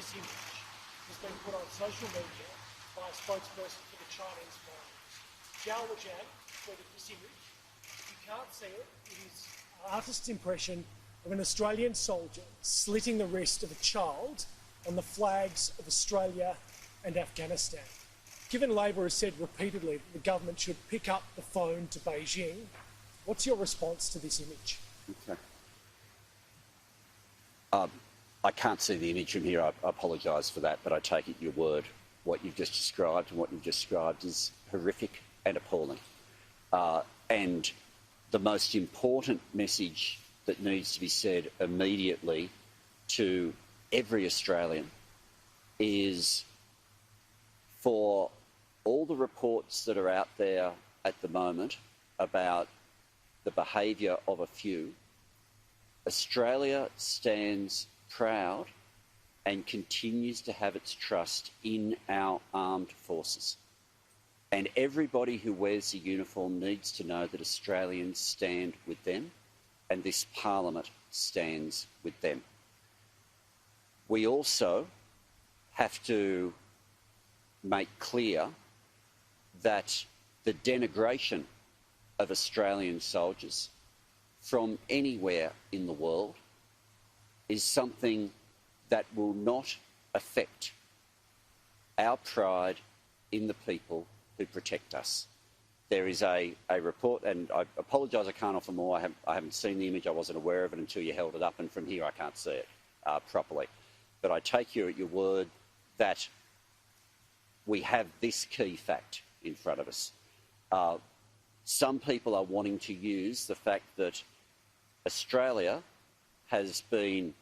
this image has been put on social media by a spokesperson for the Chinese miners. Zhao Lijian tweeted this image. If you can't see it, it is an artist's impression of an Australian soldier slitting the wrist of a child on the flags of Australia and Afghanistan. Given Labor has said repeatedly that the government should pick up the phone to Beijing, what's your response to this image? Okay. I can't see the image from here. I apologise for that, but I take it your word. What you've just described is horrific and appalling. And the most important message that needs to be said immediately to every Australian is, for all the reports that are out there at the moment about the behaviour of a few, Australia stands proud and continues to have its trust in our armed forces. And everybody who wears the uniform needs to know that Australians stand with them and this parliament stands with them. We also have to make clear that the denigration of Australian soldiers from anywhere in the world is something that will not affect our pride in the people who protect us. There is a report, and I apologise I can't offer more. I haven't seen the image. I wasn't aware of it until you held it up, and from here I can't see it properly. But I take you at your word that we have this key fact in front of us. Some people are wanting to use the fact that Australia has been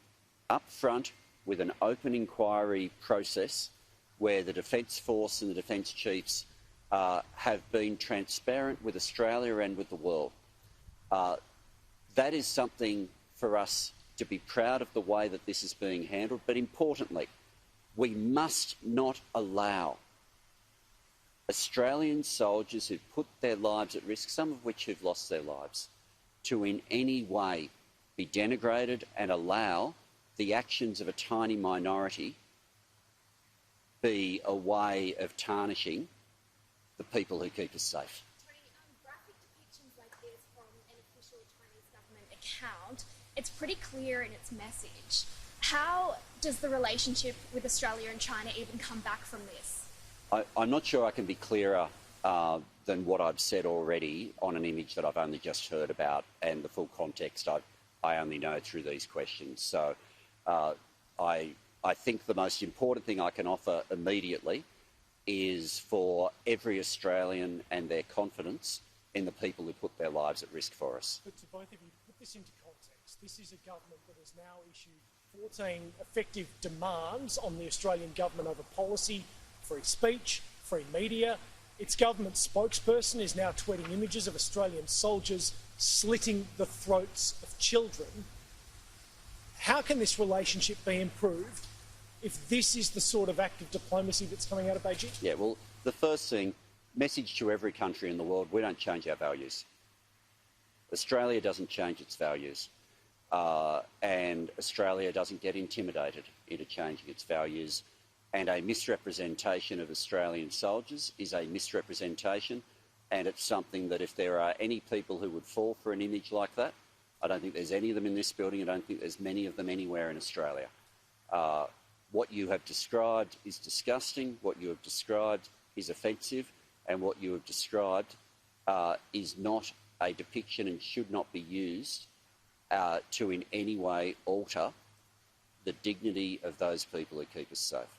upfront with an open inquiry process where the Defence Force and the Defence Chiefs have been transparent with Australia and with the world. That is something for us to be proud of, the way that this is being handled, but importantly, we must not allow Australian soldiers who've put their lives at risk, some of which have lost their lives, to in any way be denigrated and allow the actions of a tiny minority be a way of tarnishing the people who keep us safe. Tony, graphic depictions like this from an official Chinese government account, it's pretty clear in its message. How does the relationship with Australia and China even come back from this? I'm not sure I can be clearer than what I've said already on an image that I've only just heard about, and the full context I only know through these questions. So I think the most important thing I can offer immediately is for every Australian and their confidence in the people who put their lives at risk for us. But to both of you, put this into context. This is a government that has now issued 14 effective demands on the Australian government over policy, free speech, free media. Its government spokesperson is now tweeting images of Australian soldiers slitting the throats of children. How can this relationship be improved if this is the sort of act of diplomacy that's coming out of Beijing? Yeah, well, the first thing, message to every country in the world: we don't change our values. Australia doesn't change its values. And Australia doesn't get intimidated into changing its values. And a misrepresentation of Australian soldiers is a misrepresentation, and it's something that if there are any people who would fall for an image like that, I don't think there's any of them in this building. I don't think there's many of them anywhere in Australia. What you have described is disgusting. What you have described is offensive. And what you have described is not a depiction and should not be used to in any way alter the dignity of those people who keep us safe.